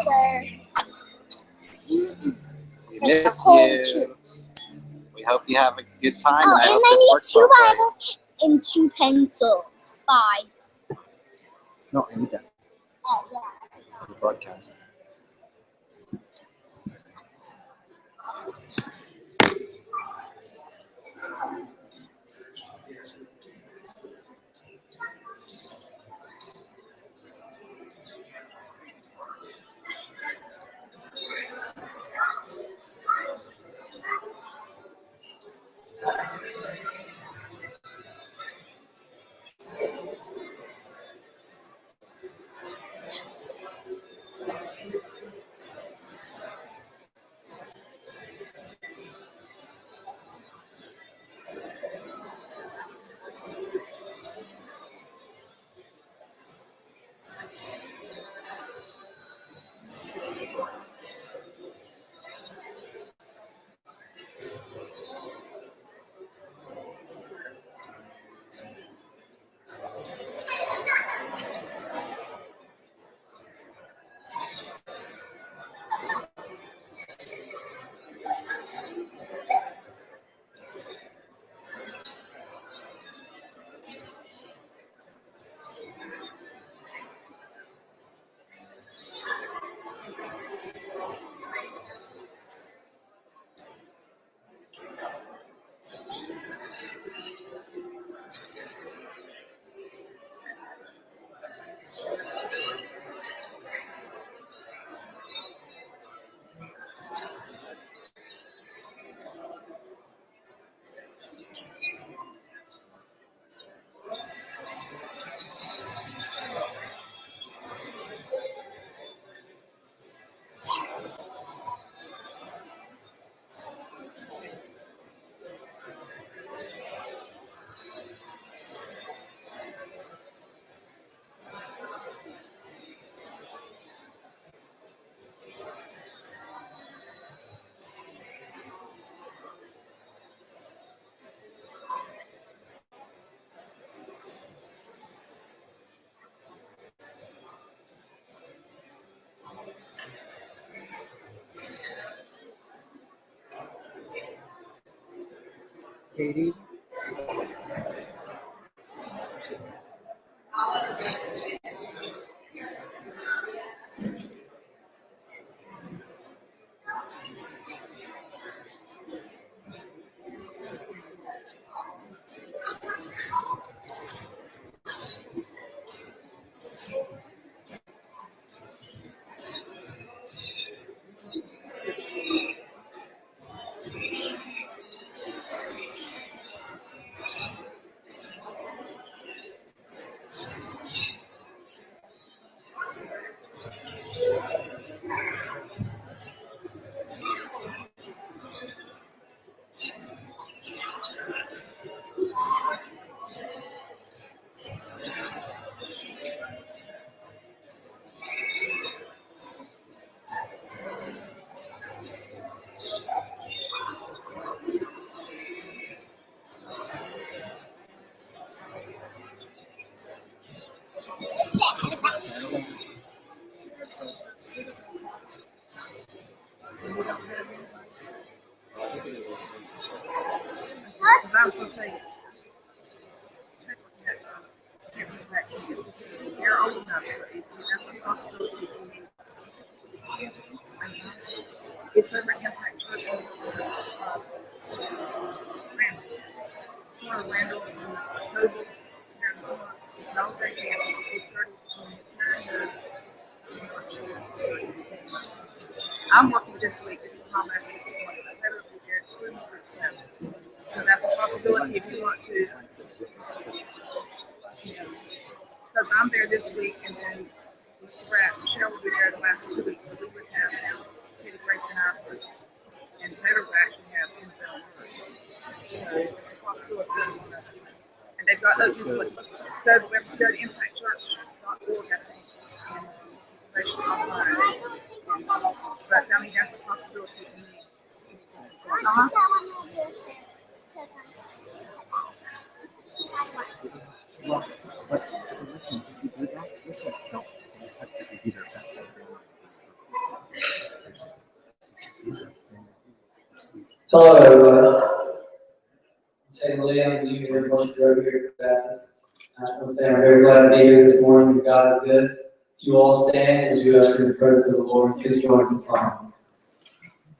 weather. We miss you. We hope you have a good time. Oh, and I hope I this need works 2 well for you. Bibles and 2 pencils. Bye. No, I need that Oh, yeah. for the broadcast. Katie? Because I was going to say, you're old enough, but that's a possibility. It's over Impact Church on Randall and Toby. It's an all day camp. I'm working this week. This is my last week. I've had to be there at 2 more. So that's a possibility if you want to. Because I'm there this week, and then Michelle will be there the last 2 weeks. So we would have now Katie Grace in our group. And Taylor will actually have info. So it's a possibility. And they've got others with go to impactchurch.org, I think. And information online. But I mean, that's a possibility for me. Well, but listen, if you do that, listen, don't touch the computer. Hello, everyone. I'm Shane Lee. I'm the Union Worship Director here at Baptist. I want to say I'm very glad to be here this morning. God is good. If you all stand as you usher in the presence of the Lord, please join us in song.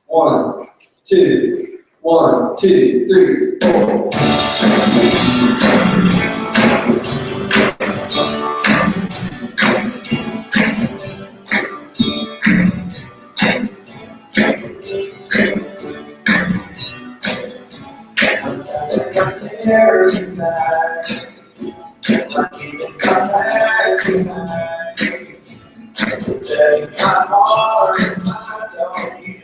1, 2, 1, 2, 3, 4. Setting my heart and mind on you,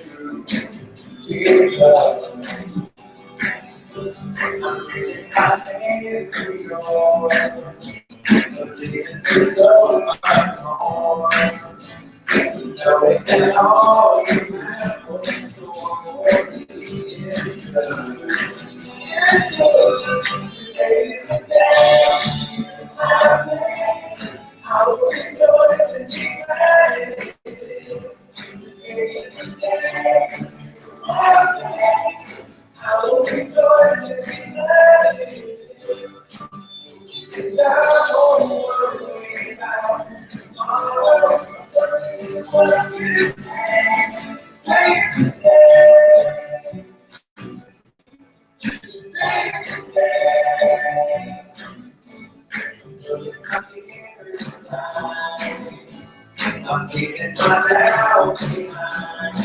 Jesus. I'm giving my hand to yours, believing this love my heart, knowing that all you have for me is true. Today's the day I made. I will rejoice and be glad. I will rejoice and be glad. And I won't worry about tomorrow. What you say today. I'm giving my house behind.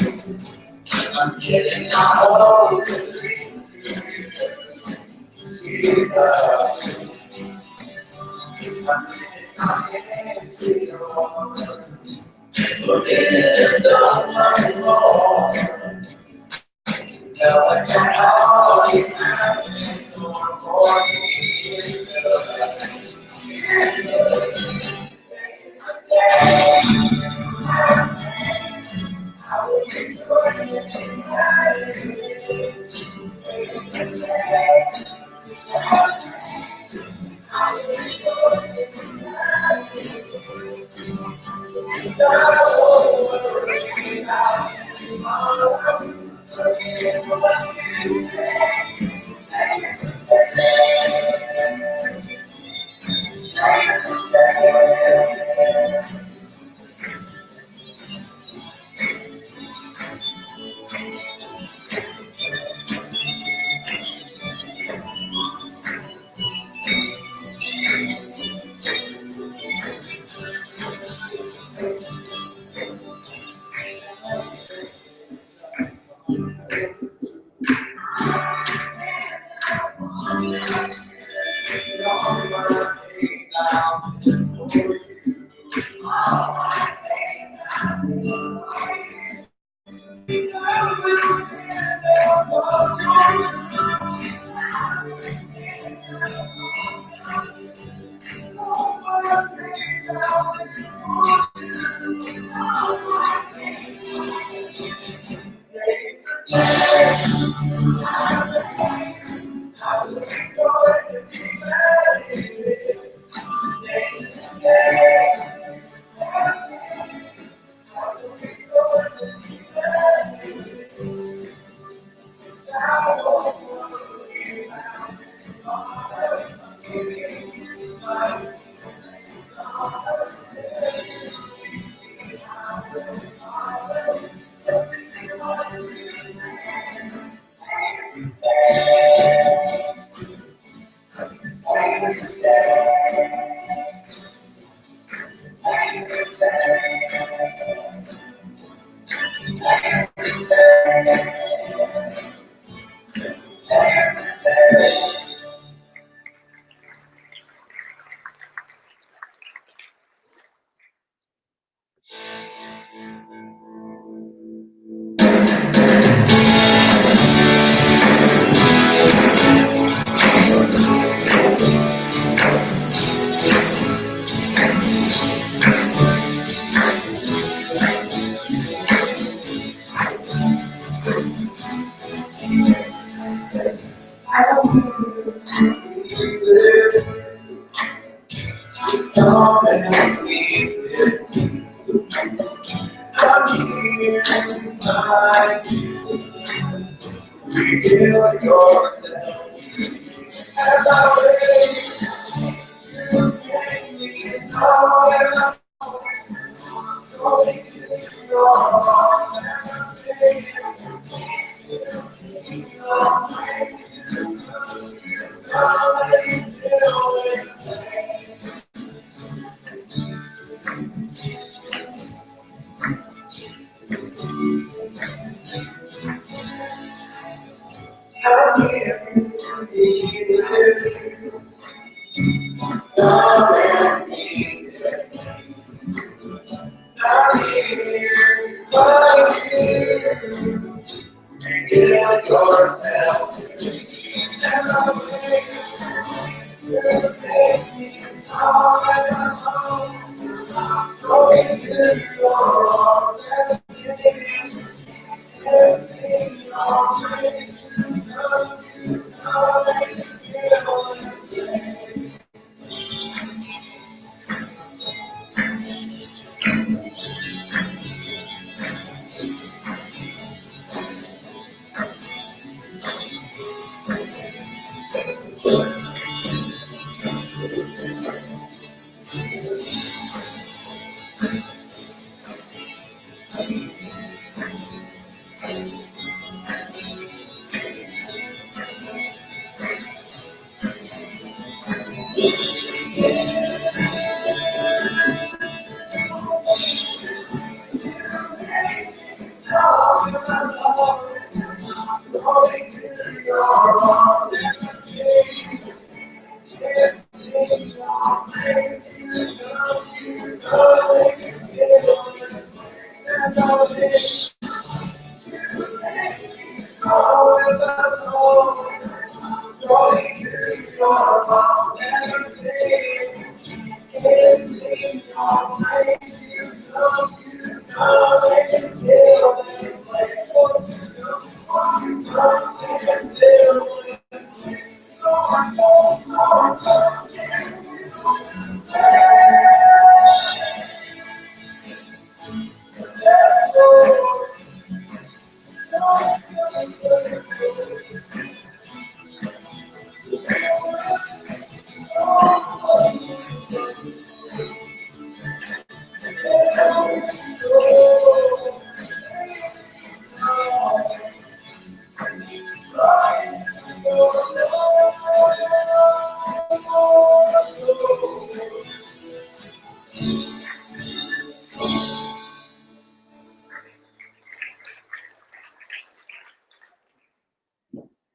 I'm giving my all to Jesus. I'm giving my hand to yours. Looking at the sun much more. Knowing that all you have is for me is I will rejoice and be glad. I will rejoice and be glad. And I won't worry about tomorrow. Forget what you say. Reveal yourself as I wait. You make me know that I'm going to your arms. I'm here to be with you. Love and need. I'm here by you. Reveal yourself and I'll wait. You make me all that I'm going to your arms. Everything already know you know that you feel. Going to your arms. Everything already know you know that you feel. And all this you make me know that I'm going to your arms. Everything already know you know that you feel.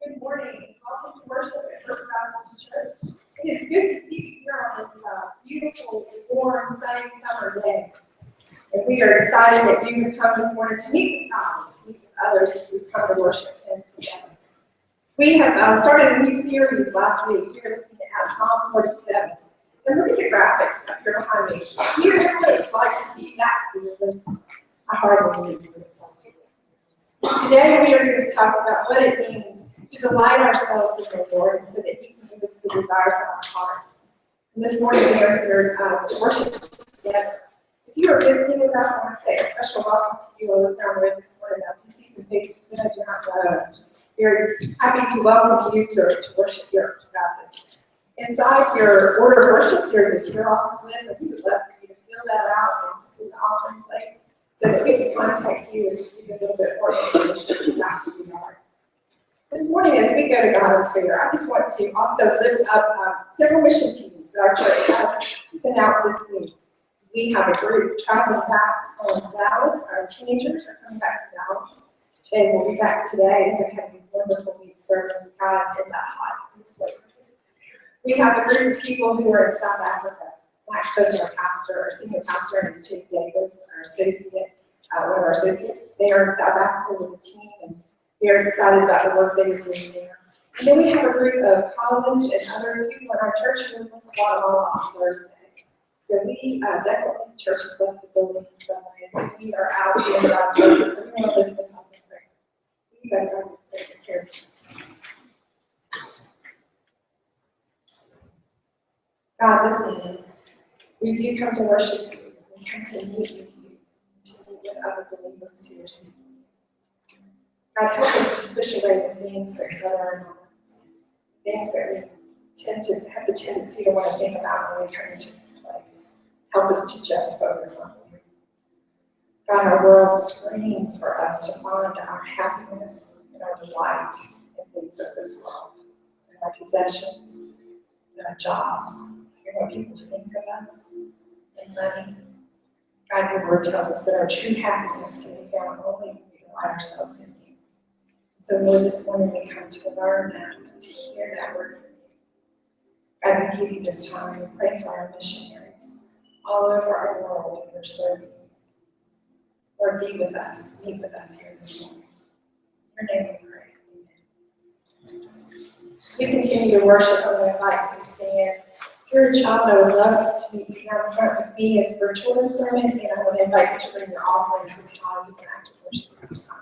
Good morning. Welcome to worship at First Baptist Church. It is good to see you here on this beautiful, warm, sunny summer day. And we are excited that you have come this morning to meet with others as we come to worship and together. We have started a new series last week. We are looking at Psalm 47. And look at the graphic up here behind me. Do you know what it's like to be that fearless? I hardly believe it. Today we are going to talk about what it means to delight ourselves in the Lord so that He can give us the desires of our heart. And this morning we are here to worship together. If you are visiting with us, I want to say a special welcome to you. I looked down the road this morning to see some faces that I do not know. I'm just very happy to welcome you to worship here at First Baptist. Inside your order of worship, there's a tear-off slip, and we would love for you to fill that out and put the offering plate so that we can contact you and just give you a little bit more information about who we are. This morning, as we go to God in prayer, I just want to also lift up several mission teams that our church has sent out this week. We have a group traveling back from Dallas. Our teenagers are coming back from Dallas. They will be back today, and they're having a wonderful week serving God in that hot place. We have a group of people who are in South Africa. Matt Coates, our pastor, our senior pastor, and Jake Davis, our associate, one of our associates. They are in South Africa with the team, and very excited about the work they are doing there. And then we have a group of college and other people in our church who are from Guatemala on Thursday. So we definitely, the church has left the building in some ways, and we are out doing God's work, so we want to lift them up in prayer. We got to go take care of them. God, this evening, we do come to worship you. We come to meet with you, to meet with other believers who are seeking you. God, help us to push away the things that clutter our minds, things that we tend to have the tendency to want to think about when we come into this place. Help us to just focus on you. God, our world screams for us to find our happiness and our delight in things of this world, in our possessions, in our jobs, in what people think of us, in money. God, your word tells us that our true happiness can be found only when we delight ourselves in you. So, Lord, this morning we come to learn that, to hear that word from you. God, we give you this time. We pray for our missionaries all over our world who are serving you. Lord, be with us. Meet with us here this morning. In your name we pray. Amen. As we continue to worship, I'm going to invite you to stand. If you're a child, I would love to meet you here in front with me as for children's sermon, and I would invite you to bring your offerings and tithes as an act of worship this time.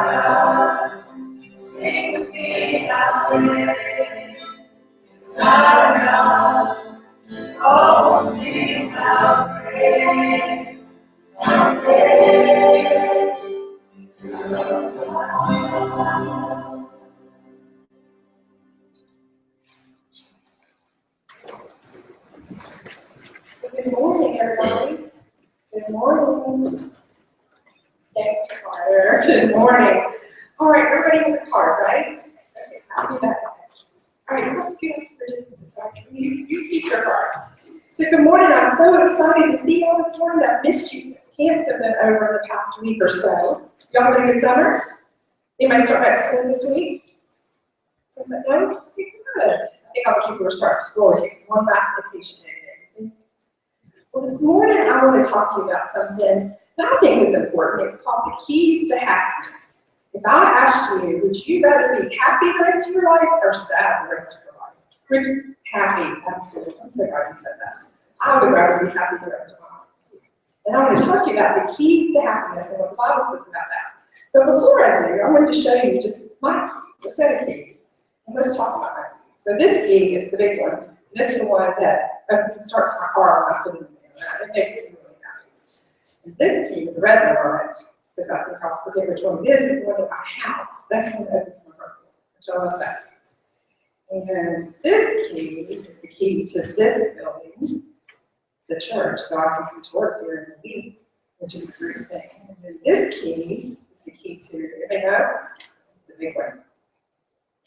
God. Sing with me how great is our God. Oh, sing how great, how great is our God. Good morning, everybody. Good morning. Thank you, Carter. Good morning. All right, everybody has a card, right? Okay, I'll do that. All right, let's scoot up for just a second. You keep your card. So good morning. I'm so excited to see y'all this morning. I've missed you since camps have been over the past week or so. Y'all having a good summer? Anybody start back to school this week? Somebody no? Okay, good. I think all the people are starting school and taking one last vacation day. Well, this morning I want to talk to you about something that I think is important. It's called the keys to happiness. If I asked you, would you rather be happy the rest of your life or sad the rest of your life? Happy, absolutely. I'm so glad you said that. I would rather be happy the rest of my life. And I want to talk to you about the keys to happiness and what the Bible says about that. But before I do, I want to show you just my keys, a set of keys. And let's talk about my keys. So this key is the big one. This is the one that starts my car when I put it in there. It makes me really happy. And this key with the red one on it, because I think I'll forget which one it is the one in my house. That's the one that opens my heart. Which I love that. And this key is the key to this building, the church, so I can come to work during the week, which is a great thing. And then this key is the key to, everybody know? It's a big one.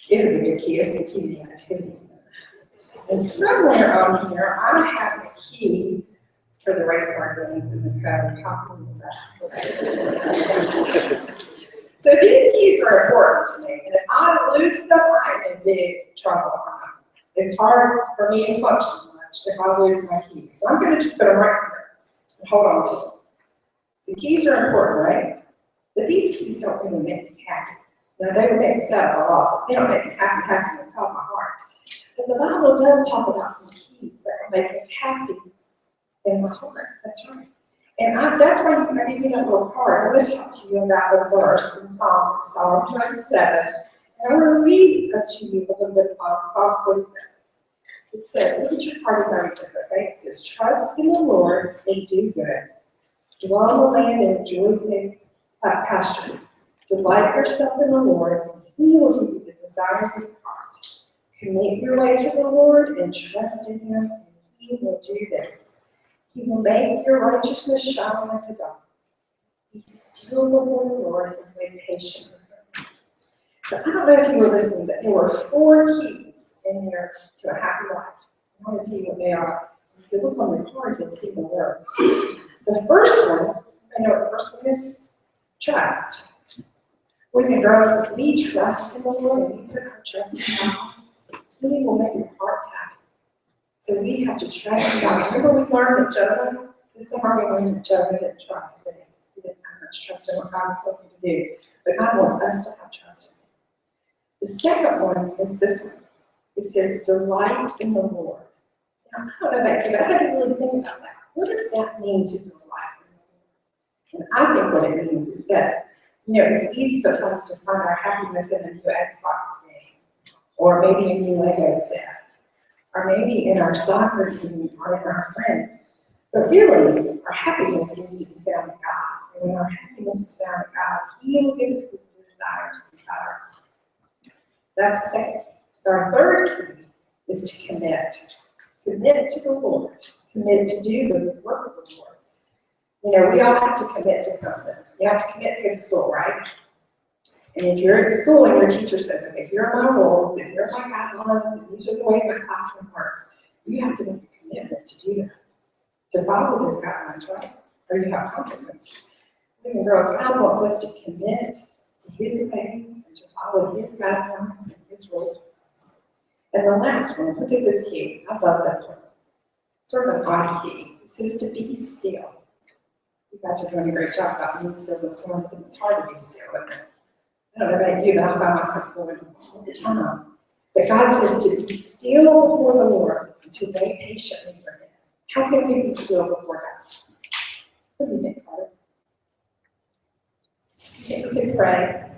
It is a big key. It's the key to the activity. And somewhere on here, I have a key for the race car games in the code. How cool is that? So these keys are important to me, and if I lose them, I'm in big trouble. It's hard for me to function much if I lose my keys. So I'm going to just put them right here and hold on to them. The keys are important, right? But these keys don't really make me happy. Now, they would make me sad if I lost them. They don't make me happy inside my heart. But the Bible does talk about some keys that will make us happy in the heart. That's right. And that's why I give you that little card. I'm going to talk to you about the verse in Psalm 27. And I'm going to read to you a little bit of Psalm 27. It says, look at your card as I read this, okay? It says, trust in the Lord and do good. Dwell in the land and enjoy safe pasture. Delight yourself in the Lord, and He will give you the desires of your heart. Commit your way to the Lord and trust in Him, and He will do this. He will make your righteousness shine like the dawn. Be still before the Lord and wait patiently for Him. So I don't know if you were listening, but there were 4 keys in here to a happy life. I want to tell you what they are. If you look on the card, you'll see the words. The first one, I know what the first one is? Trust. Boys and girls, if we trust in the Lord and we put our trust in God, He will make our hearts happy. So we have to trust in God. Remember we learned that Jonah, this summer we learned that Jonah didn't trust in Him. He didn't have much trust in what God was telling him to do. But God wants us to have trust in Him. The second one is this one. It says, delight in the Lord. Now, I don't know about you, but I had to really think about that. What does that mean to delight in the Lord? And I think what it means is that, it's easy sometimes to find our happiness in a new Xbox game, or maybe a new Lego set, or maybe in our soccer team, or in our friends. But really, our happiness needs to be found in God. And when our happiness is found in God, He will give us the desires inside our heart. That's the second key. So our third key is to commit. Commit to the Lord. Commit to do the work of the Lord. We all have to commit to something. You have to commit to go to school, right? And if you're at school and your teacher says, okay, here are my rules, and here are my guidelines, and these are the way my classroom works, you have to make a commitment to do that. To follow those guidelines, right? Or you have consequences. Boys and girls, God wants us to commit to His ways and to follow His guidelines and His rules for us. And the last one, look at this key. I love this one. Sort of an odd key. It says to be still. You guys are doing a great job about being still this morning, but it's hard to be still, isn't it? I don't know about you, but I find myself going all the time. But God says to be still before the Lord and to wait patiently for Him. How can we be still before God? What do you think, Carter? You think we can pray?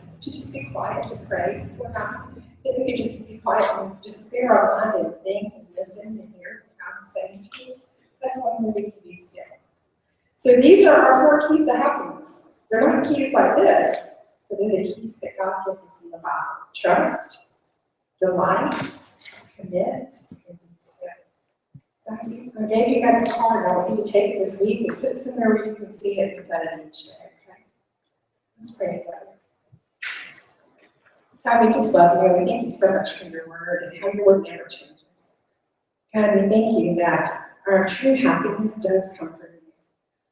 be quiet to pray before God. If we could just be quiet and just clear our mind and think and listen and hear what God is saying to us, that's when we can be still. So these are our 4 keys to happiness. They're not keys like this, but they're the keys that God gives us in the Bible. Trust, delight, commit, and be still. So I gave you guys a card. I want you to take it this week and put it somewhere where you can see it and put it each day. Okay? Let's pray together. God, we just love you, and we thank you so much for your word and how your word never changes. God, we thank you that our true happiness does come from you.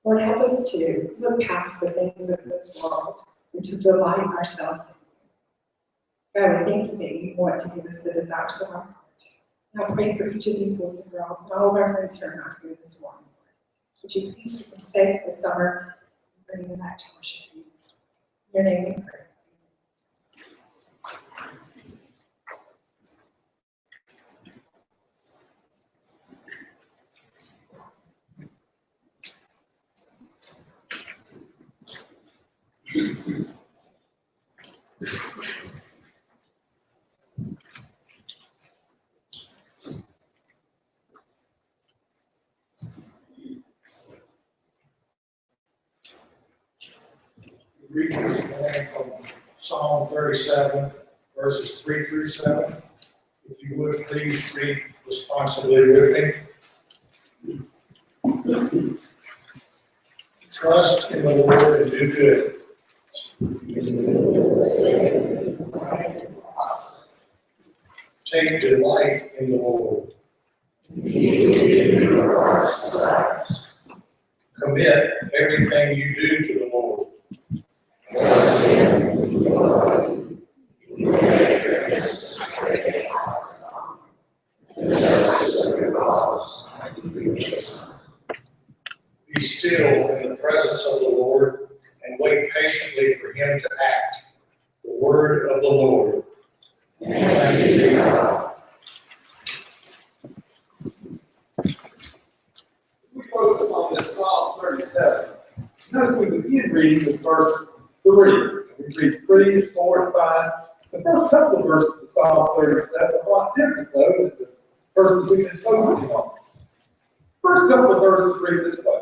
Lord, help us to look past the things of this world and to delight ourselves in you. God, we thank you that you want to give us the desires of our heart. And I pray for each of these boys and girls and all of our friends who are not here this morning. Would you please keep them safe this summer and bring them back to worship you? In your name we pray. Reading this morning from Psalm 37, verses 3 through 7. If you would, please read responsibly with me. Trust in the Lord and do good. Take delight in the Lord. Commit everything you do to the Lord. Be still in the presence of the Lord and wait patiently for him to act. The word of the Lord. We focus on this Psalm 37. Notice we begin reading with verse 3. We read 3, 4, and 5. The first couple of verses of Psalm 37 are a lot different, though, than the verses we've been focusing on. First couple of verses read this way.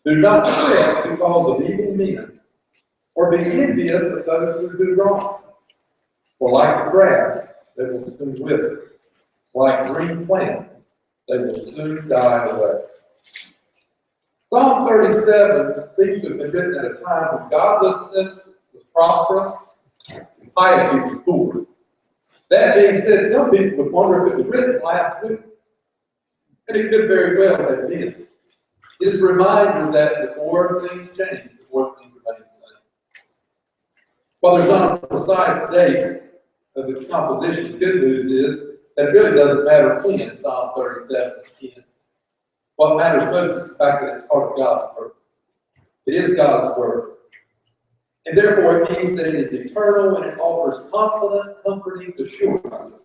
Do not fret because of evil men, or be envious of those who do wrong. For like the grass, they will soon wither. Like green plants, they will soon die away. Psalm 37 seems to have been written at a time when godlessness was prosperous and piety was poor. That being said, some people would wonder if it was written last week. And it could very well have been. It is a reminder that before things change, before things remain the same. While there's not a precise date of its composition, the good news is that it really doesn't matter when in Psalm 37 and 10. What matters most is the fact that it's part of God's word. It is God's word. And therefore it means that it is eternal and it offers confident, comforting assurance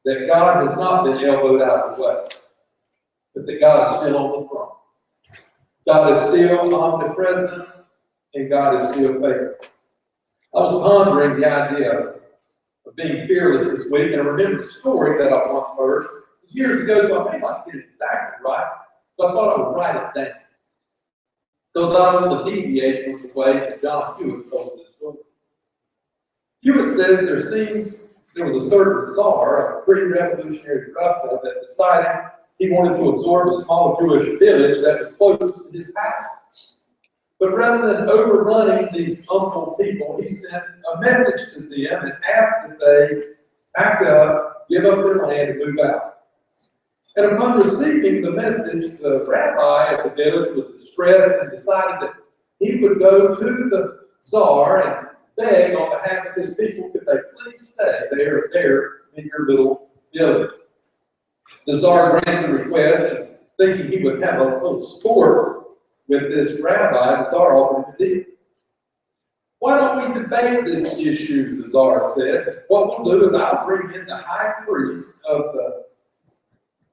that God has not been elbowed out of the way, but that God is still on the throne. God is still omnipresent, and God is still faithful. I was pondering the idea of being fearless this week, and I remember a story that I once heard. It was years ago, so I may not get it exactly right, but I thought I would write it down. Because I don't want to deviate from the way that John Hewitt told this story. Hewitt says there was a certain czar, a pre-revolutionary Russia, that decided he wanted to absorb a small Jewish village that was closest to his palace. But rather than overrunning these humble people, he sent a message to them and asked that they pack up, give up their land, and move out. And upon receiving the message, the rabbi of the village was distressed and decided that he would go to the czar and beg on behalf of his people, could they please stay there in your little village. The czar granted the request, and thinking he would have a little sport with this rabbi, the czar offered him a deal. Why don't we debate this issue, the czar said. What we'll do is I'll bring in the high priest of the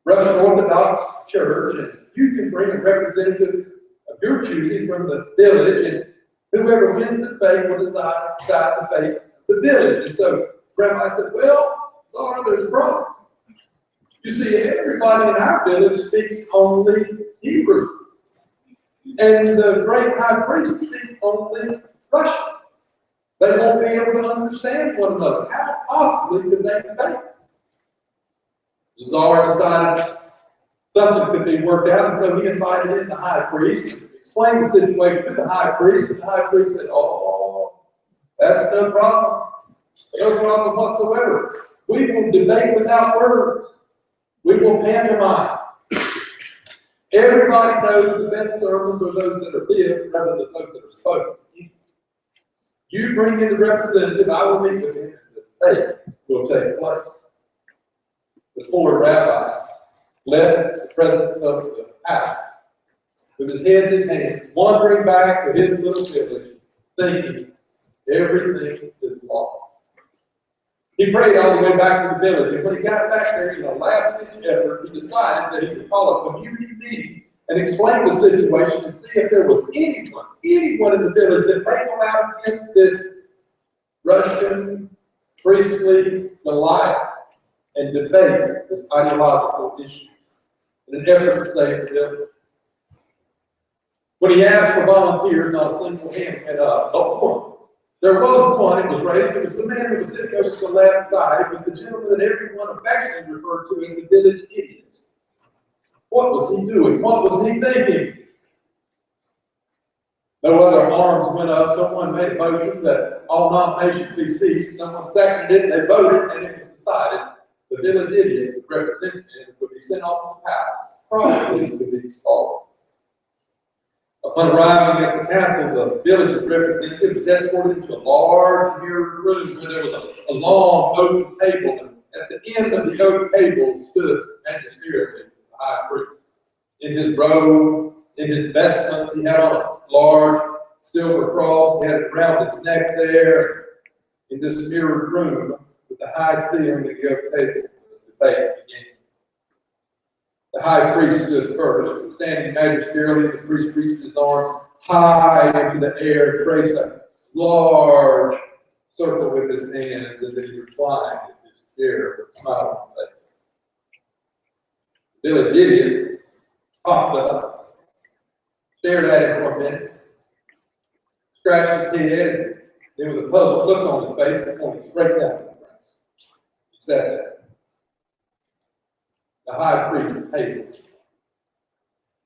Russian Orthodox Church, and you can bring a representative of your choosing from the village, and whoever wins the debate will decide the fate of the village. And so Rabbi said, well, sorry, there's a problem. You see, everybody in our village speaks only Hebrew. And the great high priest speaks only Russian. They won't be able to understand one another. How possibly could they debate? The Tsar decided something could be worked out, and so he invited in the high priest, explained the situation to the high priest, and the high priest said, oh, that's no problem. No problem whatsoever. We will debate without words. We will pantomime. Everybody knows the best sermons are those that are lived rather than those that are spoken. You bring in the representative, I will meet with him, and the debate will take place. The four rabbis left the presence of the house with his head in his hands, wandering back to his little village, thinking everything is lost. He prayed all the way back to the village, and when he got back there, in a last-ditch effort, he decided that he could call a community meeting and explain the situation and see if there was anyone in the village that might go out against this Russian priestly Goliath and debate this ideological issue in an effort to save the village. When he asked for volunteers, not a single hand went up. Not one. There was one, it was raised. It was the man who was sitting over to the left side. It was the gentleman that everyone affectionately referred to as the village idiot. What was he doing? What was he thinking? No other arms went up. Someone made a motion that all nominations be ceased. Someone seconded it, they voted, and it was decided the village idiot, the representative, would be sent off to the palace, probably to be installed. Upon arriving at the castle, the village representative was escorted into a large mirrored room where there was a long oak table. And at the end of the oak table stood magisterially the high priest. In his robe, in his vestments, he had on a large silver cross. He had it around his neck there. In this mirrored room, with the high ceiling of the oak table, the debate began. The high priest stood first, and standing magisterially, the priest reached his arms high into the air, traced a large circle with his hands, and then he reclined in his chair with a smile on his face. The village idiot popped up, stared at him for a minute, scratched his head, and there was a puzzled look on his face and pointed straight down. He sat there. The high priest paid.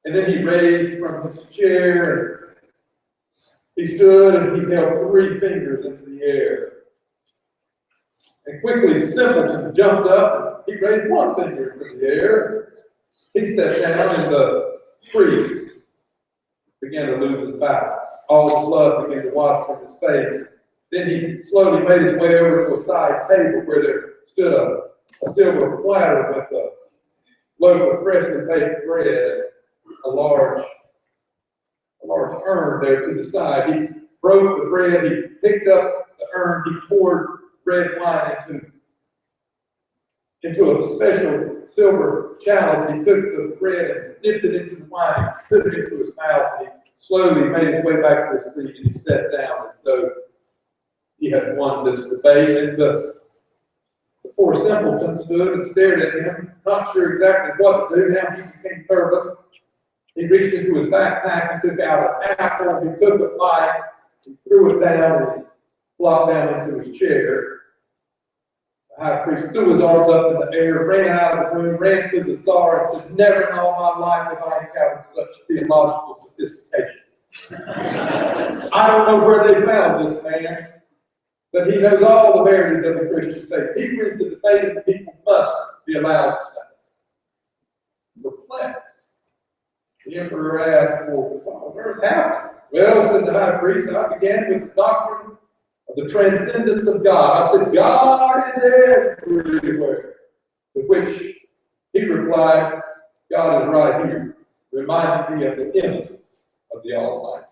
And then he raised from his chair, and he stood and he held 3 fingers into the air. And quickly the simpleton jumps up, and he raised 1 finger into the air. He sat down, and the priest began to lose his balance. All the blood began to wash from his face. Then he slowly made his way over to a side table where there stood a silver platter with a loaf of freshly baked bread, a large urn there to the side. He broke the bread, he picked up the urn, he poured red wine into a special silver chalice. He took the bread and dipped it into the wine, put it into his mouth, and he slowly made his way back to his seat, and he sat down as though he had won this debate. And the poor simpleton stood and stared at him, not sure exactly what to do. Now he became nervous. He reached into his backpack and took out an apple. He took a bite, he threw it down, and he flopped down into his chair. The high priest threw his arms up in the air, ran out of the room, ran to the Tsar, and said, "Never in all my life have I encountered such theological sophistication. I don't know where they found this man, but he knows all the verities of the Christian faith. He wins the debate, and the people must be allowed to stand." Perplexed, the emperor asked, "Well, what on earth happened?" "Well," said the high priest, "I began with the doctrine of the transcendence of God. I said, God is everywhere." To which he replied, "God is right here," reminding me of the immanence of the Almighty.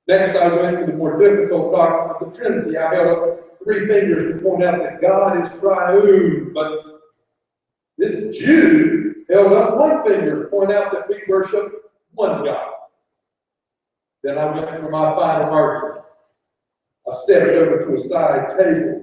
Next, I went to the more difficult doctrine of the Trinity. I held up 3 fingers to point out that God is triune, but this Jew held up 1 finger to point out that we worship one God. Then I went for my final argument. I stepped over to a side table,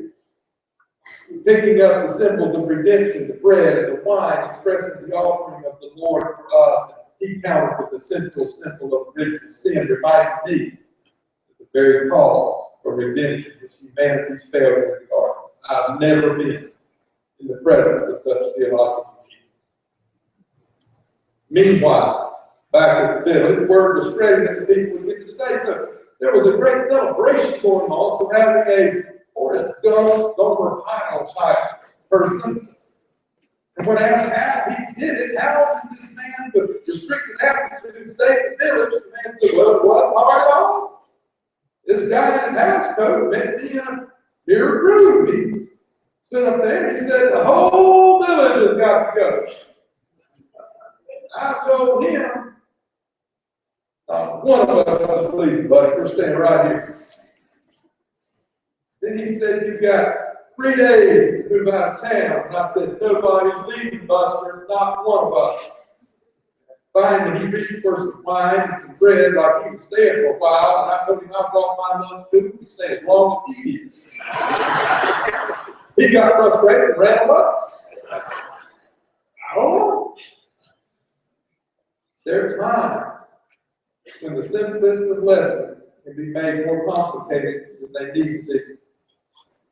picking up the symbols of redemption, the bread and the wine, expressing the offering of the Lord for us. He counted with the central symbol of original sin, reminding me of the very cause for redemption which humanity's failed in regard. I've never been in the presence of such theological view. Meanwhile, back at the village, word was spreading that the people would get to stay. So there was a great celebration going on, so having a Forrest Gump, Gomer Pyle type person. And when asked how he did it, how did this man with restricted aptitude save the village? The man said, well, what hard on? This guy in his house coat met me in a beer groove. He stood up there and he said, the whole village has got to go. I told him, one of us doesn't believe you, buddy. We're staying right here. Then he said, you've got 3 days to move out of town. And I said, nobody's leaving, Buster, not one of us. Finally, he reached for some wine and some bread like he was staying for a while, and I told him I brought my lunch too to stay as long as he did. He got frustrated and ran away. I don't know. There are times when the simplest of lessons can be made more complicated than they need to be.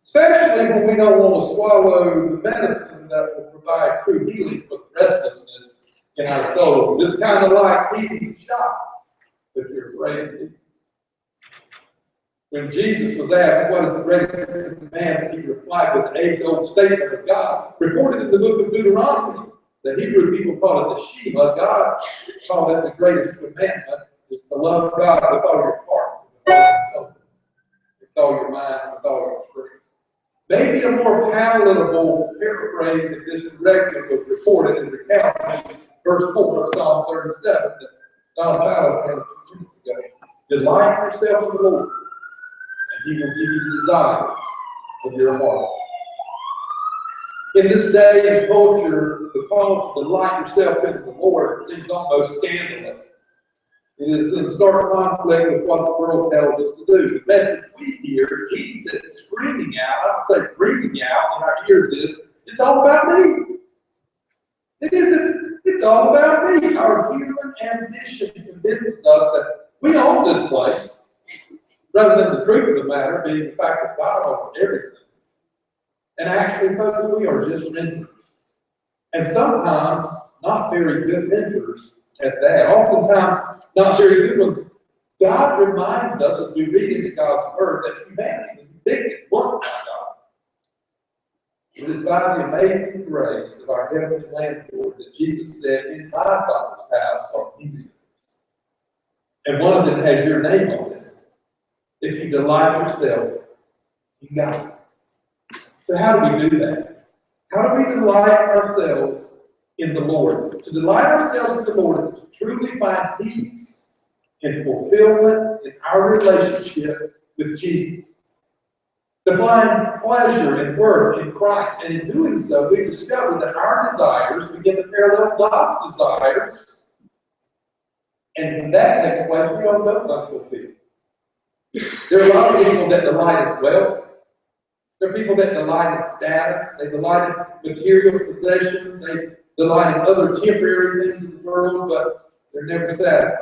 Especially when we don't want to swallow the medicine that will provide true healing for the restlessness in our souls. It's kind of like eating a shot that you're afraid to eat. When Jesus was asked what is the greatest commandment, he replied with the age-old statement of God, recorded in the book of Deuteronomy. The Hebrew people call it the Shema. God called it the greatest commandment, is to love God with all your heart, with all your soul, with all your mind, with all your strength. Maybe a more palatable paraphrase of this directive was reported and recounted in verse 4 of Psalm 37 that Don Fowler had a few minutes ago. Delight yourself in the Lord, and He will give you the desire of your heart. In this day and culture, the call to delight yourself in the Lord seems almost scandalous. It is in stark conflict with what the world tells us to do. The message we hear, Jesus screaming out, I would say screaming out in our ears is, it's all about me. It is, it's all about me. Our human ambition convinces us that we own this place, rather than the truth of the matter being the fact that God owns everything. And actually, folks, we are just renters. And sometimes, not very good renters at that. Oftentimes, not very good ones. God reminds us, as we read into God's Word, that humanity was addicted once by God. It is by the amazing grace of our heavenly landlord that Jesus said, in my Father's house are many. And one of them has your name on it. If you delight yourself, you got it. So how do we do that? How do we delight ourselves in the Lord? To delight ourselves in the Lord is to truly find peace and fulfillment in our relationship with Jesus. To find pleasure and worth in Christ. And in doing so, we discover that our desires begin to parallel God's desires. And when that takes place, we don't know unfulfilled. There are a lot of people that delight in wealth. There are people that delight in status. They delight in material possessions. They delight in other temporary things in the world, but they're never satisfied.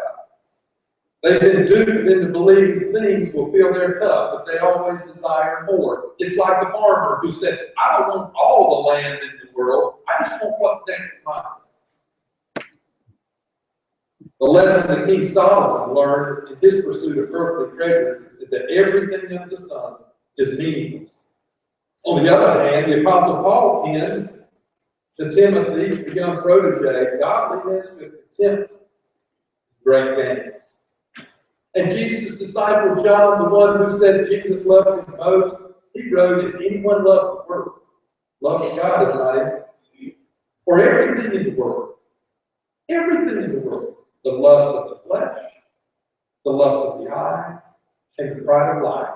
They've been duped into believing things will fill their cup, but they always desire more. It's like the farmer who said, I don't want all the land in the world. I just want what's next to mine. The lesson that King Solomon learned in his pursuit of earthly treasure is that everything under the sun is meaningless. On the other hand, the Apostle Paul penned to Timothy, the young protege, godliness with contempt, great gain. And Jesus' disciple John, the one who said Jesus loved him most, he wrote, if anyone loves the world, love of God is not in it. For everything in the world, the lust of the flesh, the lust of the eye, and the pride of life,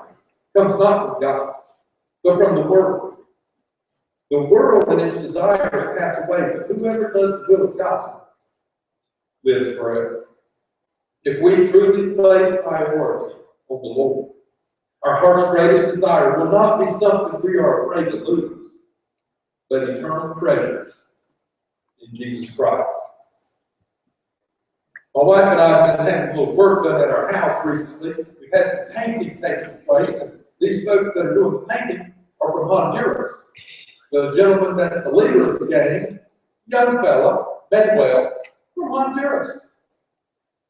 comes not from God, but from the world. The world and its desires pass away, but whoever does the will of God lives forever. If we truly place priority on the Lord, Our heart's greatest desire will not be something we are afraid to lose, but eternal treasures in Jesus Christ. My wife and I have been having a little work done at our house recently. We've had some painting taking place, and these folks that are doing the painting are from Honduras. The gentleman that's the leader of the gang, young fella, Manuel, from Honduras.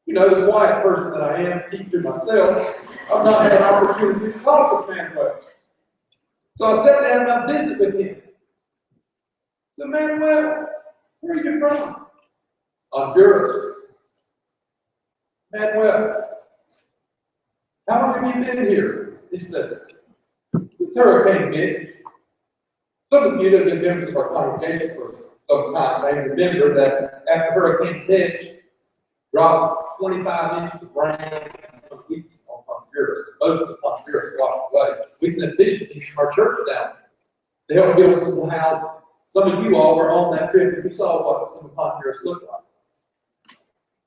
You know, the quiet person that I am, keep to myself, I've not had an opportunity to talk with Manuel. So I sat down and I visited with him. So, Manuel, where are you from? Honduras. Manuel, how long have you been here? He said, it's Hurricane Mitch. Some of you that have been members of our congregation for some time may remember that after Hurricane Mitch dropped 25 inches of rain some weeks on Honduras, most of Honduras washed away. We sent mission teams from our church down to help build some houses. Some of you all were on that trip and you saw what some of Honduras looked like.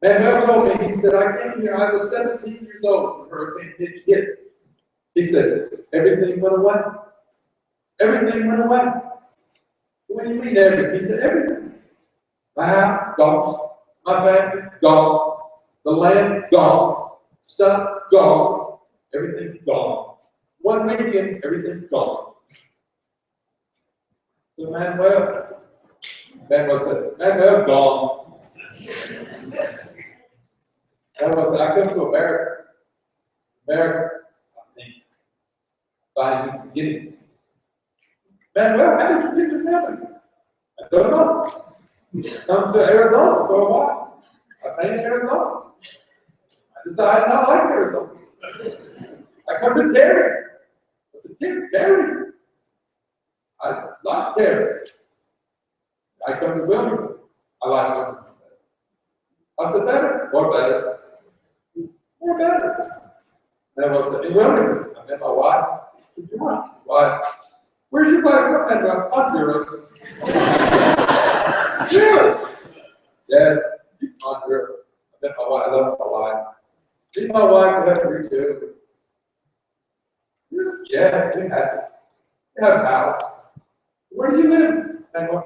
Manuel told me, he said, I came here, I was 17 years old when Hurricane Mitch hit. He said, everything went away. Everything went away. What do you mean everything? He said, everything. My house, gone. My family, gone. The land, gone. Stuff, gone. Everything's gone. One weekend, everything's gone. So Manuel said, Manuel, gone. Manuel said, I come to America. America, I think, find you beginning. Manuel, how did you get to heaven? I don't know. Come to Arizona for a while. I painted Arizona. I decided I like Arizona. I come to Terry. I said, Terry. I like Terry. I come to Wilmington. I like Wilmington. I said, better? What better? More better. And I said, in Wilmington. I met my wife. Why? Where's your wife from? Honduras. Yes. Yes, Honduras. I met my wife. I love my wife. See my wife, we have 3 children. Yeah, we have a house. Where do you live? And what?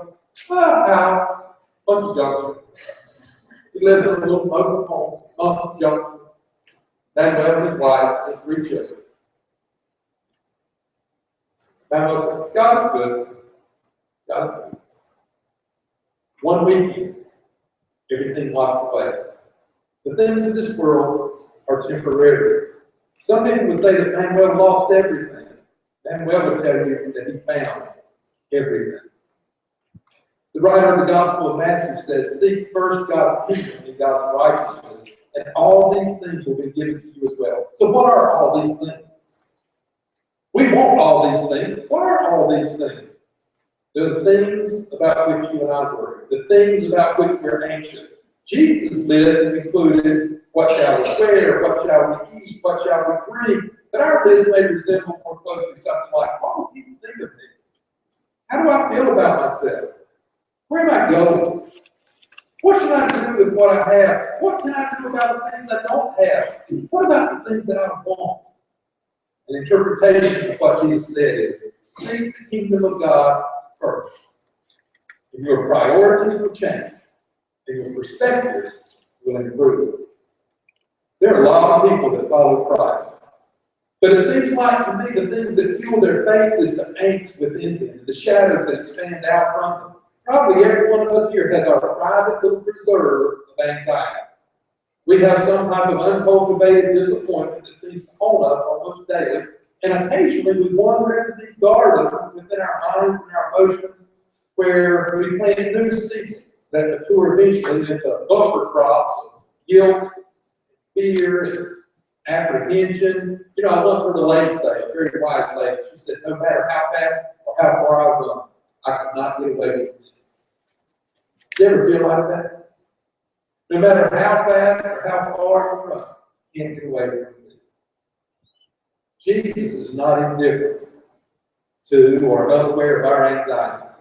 House. Bunch of junction. We live in a little mobile home. Bunch of junction. Manuel, his wife, has 3 children. Manuel said, God is good. God is good. One weekend, everything walked away. The things of this world are temporary. Some people would say that Manuel lost everything. Manuel would tell you that he found everything. The writer of the Gospel of Matthew says, seek first God's kingdom and God's righteousness, and all these things will be given to you as well. So what are all these things? We want all these things. What are all these things? The things about which you and I worry, the things about which we're anxious. Jesus' list included what shall we wear, what shall we eat, what shall we drink. But our list may resemble more closely something like, what will people think of me? How do I feel about myself? Where am I going? What should I do with what I have? What can I do about the things I don't have? What about the things that I want? An interpretation of what Jesus said is, seek the kingdom of God first. And your priorities will change, and your perspective will improve. There are a lot of people that follow Christ. But it seems like to me the things that fuel their faith is the angst within them, the shadows that expand out from them. Probably every one of us here has our private little reserve of anxiety. We have some type of uncultivated disappointment that seems to own us almost daily. And occasionally we wander into these gardens within our minds and our emotions where we plant new seeds that mature eventually into bumper crops of guilt, fear, and apprehension. You know, I once heard a lady say, a very wise lady, she said, no matter how fast or how far I run, I could not get away from it. Do you ever feel like that? No matter how fast or how far you run, you can't get away from it. Jesus is not indifferent to or unaware of our anxieties.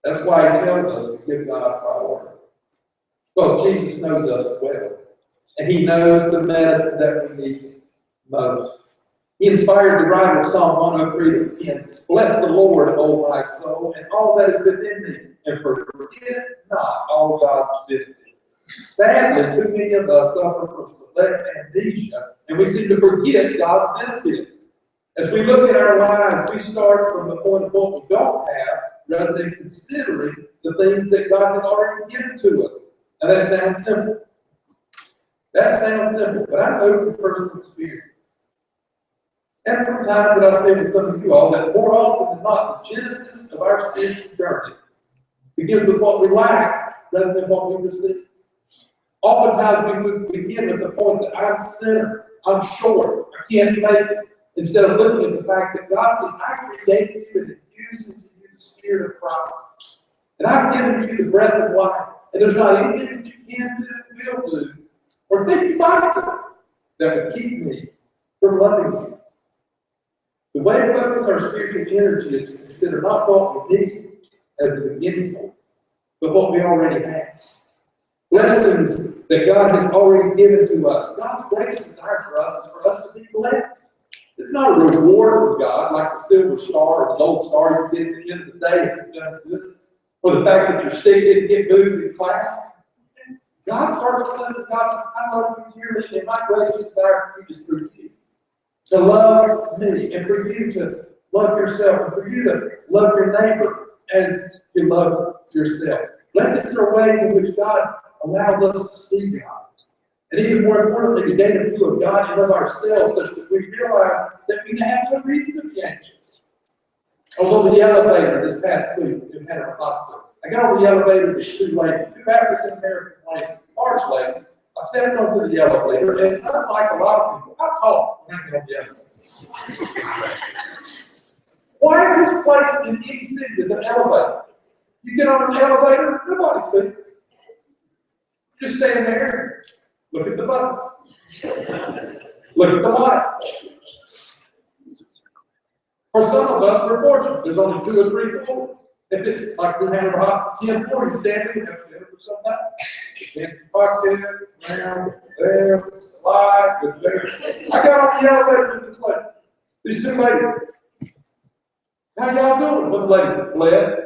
That's why he tells us to give God priority. Because Jesus knows us well. And he knows the medicine that we need most. He inspired the writer of Psalm 103:10. Bless the Lord, O my soul, and all that is within me, and forget not all God's benefits. Sadly, too many of us suffer from select amnesia, and we seem to forget God's benefits. As we look at our lives, we start from the point of what we don't have, rather than considering the things that God has already given to us. Now that sounds simple. But I know from personal experience. And from time that I spend with some of you all, that more often than not, the genesis of our spiritual journey begins with what we lack rather than what we receive. Oftentimes we would begin with the point that I'm a sinner, I'm short, I can't make it, instead of looking at the fact that God says, I created you and infused into you the Spirit of Christ. And I've given you the breath of life. And there's not anything that you can do, will do, or think you might do that would keep me from loving you. The way to focus our spiritual energy is to consider not what we need as the beginning point, but what we already have. Blessings that God has already given to us. God's greatest desire for us is for us to be blessed. It's not a reward from God like the silver star or the gold star you get at the end of the day if you've done good, or the fact that your stick didn't get moved in class. God starts with us and God says, I love you dearly, and my greatest desire for you is through you. To love me, and for you to love yourself, and for you to love your neighbor as you love yourself. Blessed are ways in which God allows us to see God. And even more importantly, to gain a view of God and of ourselves, such that we realize that we have no reason to be anxious. I was on the elevator this past week in Hanover Hospital. I got on the elevator with two ladies, two African American ladies, large ladies. I stepped onto the elevator, and unlike a lot of people, I talk when I get on the elevator. Quietest place in any city is an elevator. You get on an elevator, nobody speaks. You just stand there, look at the button, look at the light. For some of us, we're fortunate. There's only 2 or 3 floors. If it's like we have a hospital, 10 floors, you stand in, you have to stand for some time. Stand in the box here, around, there, slide, it's there. I got on the elevator with this lady. These 2 ladies. How y'all doing? One lady said, blessed.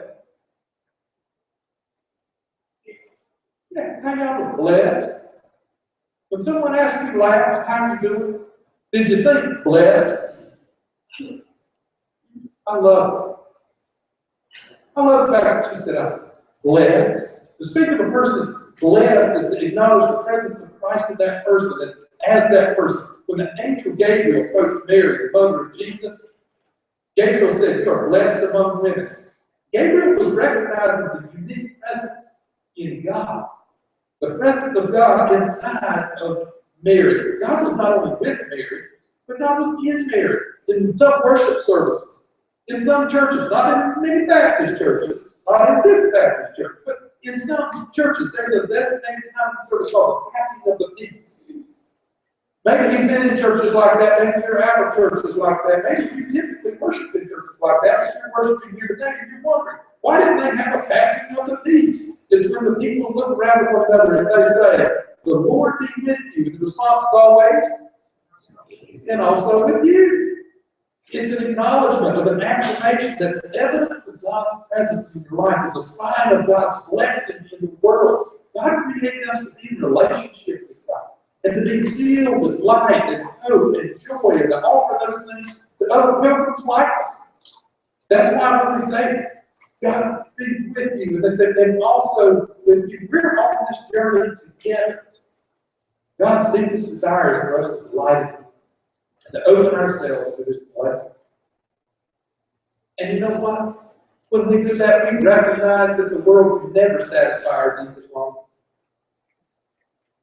Yeah, how y'all doing? Blessed. When someone asks you last, how are you doing? Did you think blessed? I love it. I love the fact that she said, I'm blessed. To speak of a person blessed is to acknowledge the presence of Christ in that person, and as that person. When the angel Gabriel approached Mary, the mother of Jesus, Gabriel said, you are blessed among women. Gabriel was recognizing the unique presence in God. The presence of God inside of Mary. God was not only with Mary, but God was in Mary. In some worship services, in some churches, not in many Baptist churches, not in this Baptist church, but in some churches, there's a designated time of service called the passing of the peace. Maybe you've been in churches like that, maybe you're out of churches like that, maybe you typically worship in churches like that, if you're worshiping here today, and you're wondering, why didn't they have a passing of the peace? It's when the people look around at one another and they say, the Lord be with you. And the response is always, and also with you. It's an acknowledgement of an affirmation that the evidence of God's presence in your life is a sign of God's blessing in the world. God created us to be in relationship with God and to be filled with light and hope and joy and to offer those things to other pilgrims like us. That's why when we say, God be with you, and they say, and also with you, we're on this journey together. God's deepest desire is for us to delight in Him and to open ourselves to His blessing. And you know what? When we do that, we recognize that the world can never satisfy our deepest longing.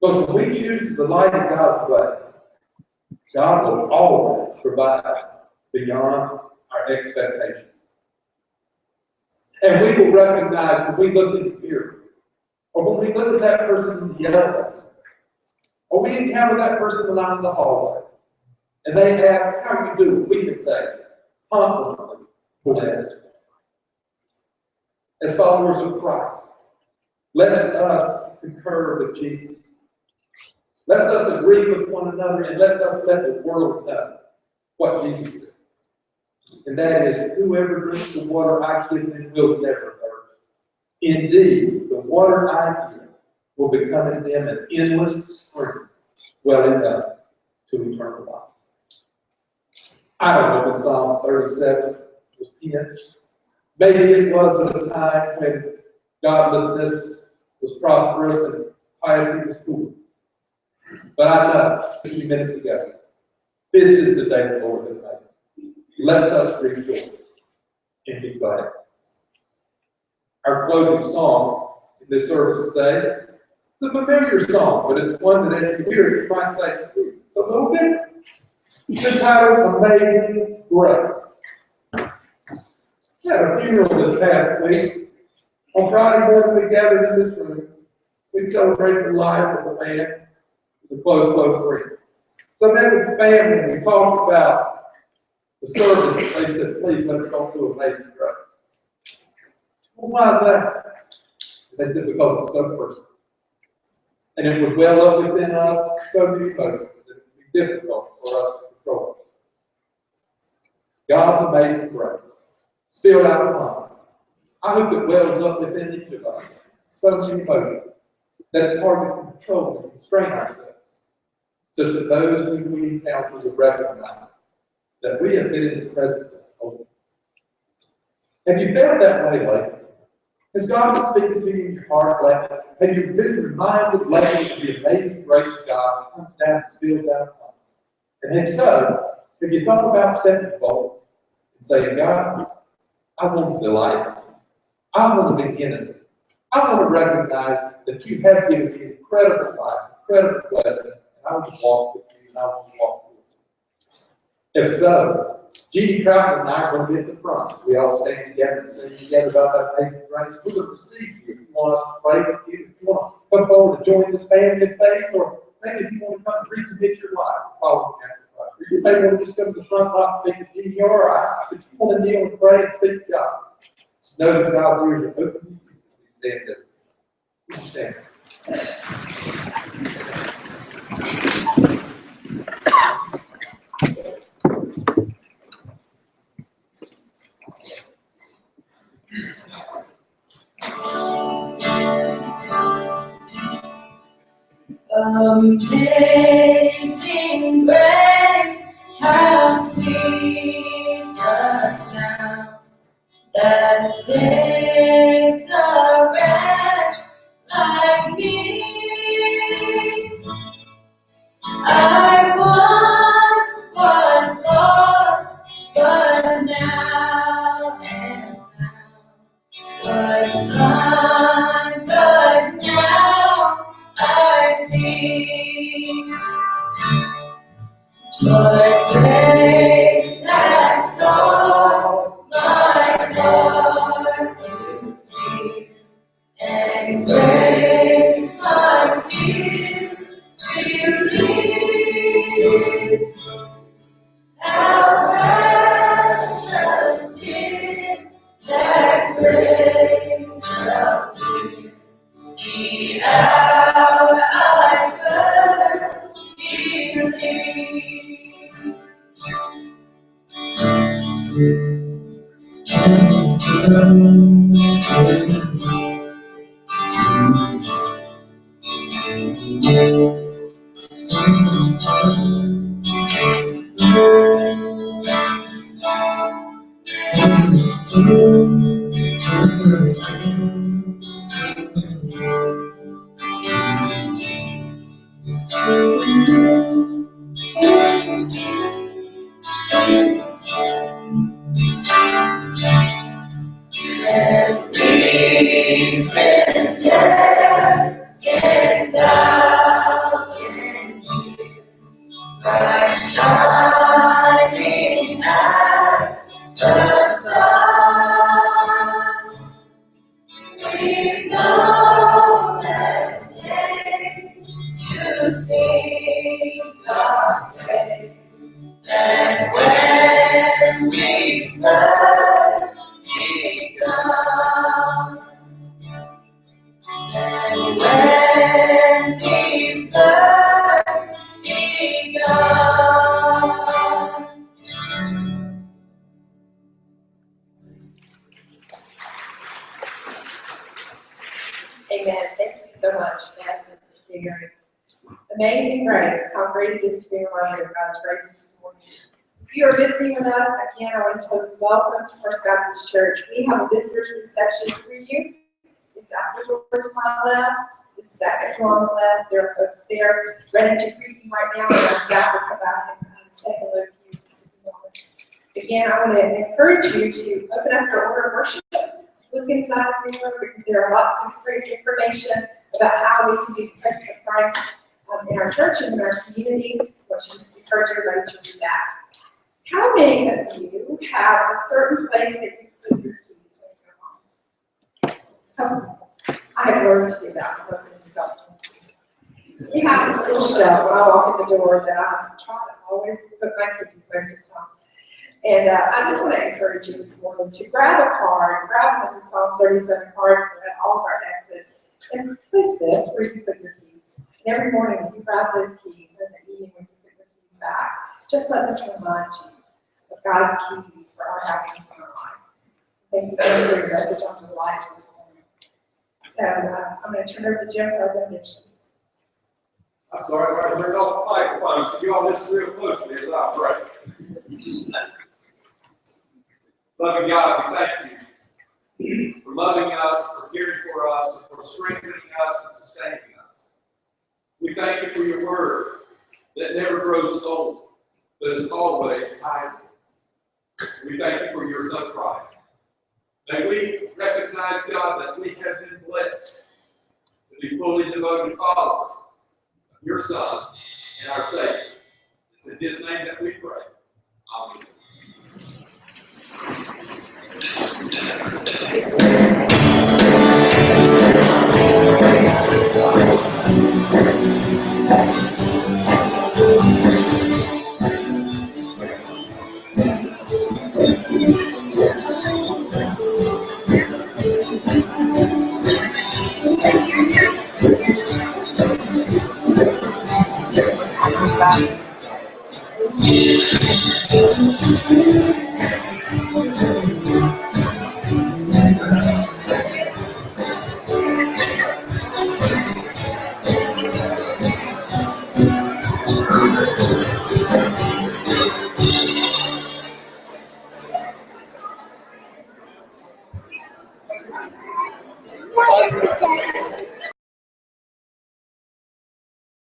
Because when we choose to delight in God's way, God will always provide beyond our expectations. And we will recognize when we look in the mirror, or when we look at that person in the elevator, or we encounter that person along the hallway, and they ask, how are you doing? We can say, confidently, blessed. As followers of Christ, let us concur with Jesus. lets us agree with one another, and lets us let the world know what Jesus said. And that is, whoever drinks the water I give them will never thirst. Indeed, the water I give will become in them an endless spring, welling up to eternal life. I don't know when Psalm 37 was penned. Maybe it was at a time when godlessness was prosperous and piety was poor. But I know, a few minutes ago, this is the day the Lord has made. Let us rejoice and be glad. Our closing song in this service today is a familiar song, but it's one that if you hear it, you might say, it's a little bit. It's entitled Amazing Grace. We had a funeral this past week. On Friday morning, we gathered in this room. We celebrated the life of a man with a close friend. So I met with the family and we talked about the service. They said, please, let's go through Amazing Grace. Well, why is that? They said, because it's so personal. And it would well up within us so many emotions that it would be difficult for us to control it. God's amazing grace, spilled out upon us. I hope it wells up within each of us so many emotions that it's hard to control and constrain ourselves, such that those who we encounter will recognize that we have been in the presence of the Holy. Have you felt that way lately? Has God been speaking to you in your heart lately? Have you been reminded lately of the amazing grace of God that comes down and spills out upon us? And if so, have you thought about stepping forward and saying, God, I want to delight in you. I want to begin in you. I want to recognize that you have given me incredible life, incredible blessing, and I want to walk with you, and I want to walk with you. If so, Jeannie Troutman and I are going to be at the front. We all stand together and sing together about that amazing grace. We're going to receive you. If you want us to pray with you, if you want to come forward and join this family of faith, or maybe if you want to come and recommit your life, following after Christ. Or you may want to just come to the front line and speak to Jeannie or I, but you want to kneel and pray and speak to God. Know that God's ears are open to you. Stand there. Stand. Amazing grace, how sweet the sound that saved a wretch like me. I once was lost, but now am found. Was blind, but now I see. 'Twas grace that taught my heart to fear, and grace my fears relieved. How precious did that grace appear, the hour I first believed. And we Amazing grace, how great it is to be reminded of God's grace this morning. If you are visiting with us, again, I want to tell you welcome to First Baptist Church. We have a visitors reception for you. It's after the door to my left, the second door on the left. There are folks there ready to greet you right now, and our staff will come back and say hello to you in just a few moments. Again, I want to encourage you to open up your order of worship. Look inside of the room because there are lots of great information about how we can be the presence of Christ in our church and in our community. I want you to just encourage everybody to do that. How many of you have a certain place that you put your keys when you're home? I have learned to do that. I wasn't we have this little shelf when I walk in the door that I try to always put my keys most of the time. And I just want to encourage you this morning to grab a card, grab one of the Psalm 37 cards that have all of our exits, and place this where you put your keys. And every morning when you grab those keys, or in the evening when you put your keys back, just let this remind you of God's keys for our happiness in our life. Thank you for your message on the life this morning. So I'm going to turn over to Jim for our benediction. I'm sorry, I turned off the microphone, so you all listen real closely as I pray. Loving God, we thank you for loving us, for caring for us, and for strengthening us and sustaining us. We thank you for your word that never grows old, but is always timely. We thank you for your Son Christ. May we recognize, God, that we have been blessed to be fully devoted followers of your Son and our Savior. It's in His name that we pray. Amen. What is it?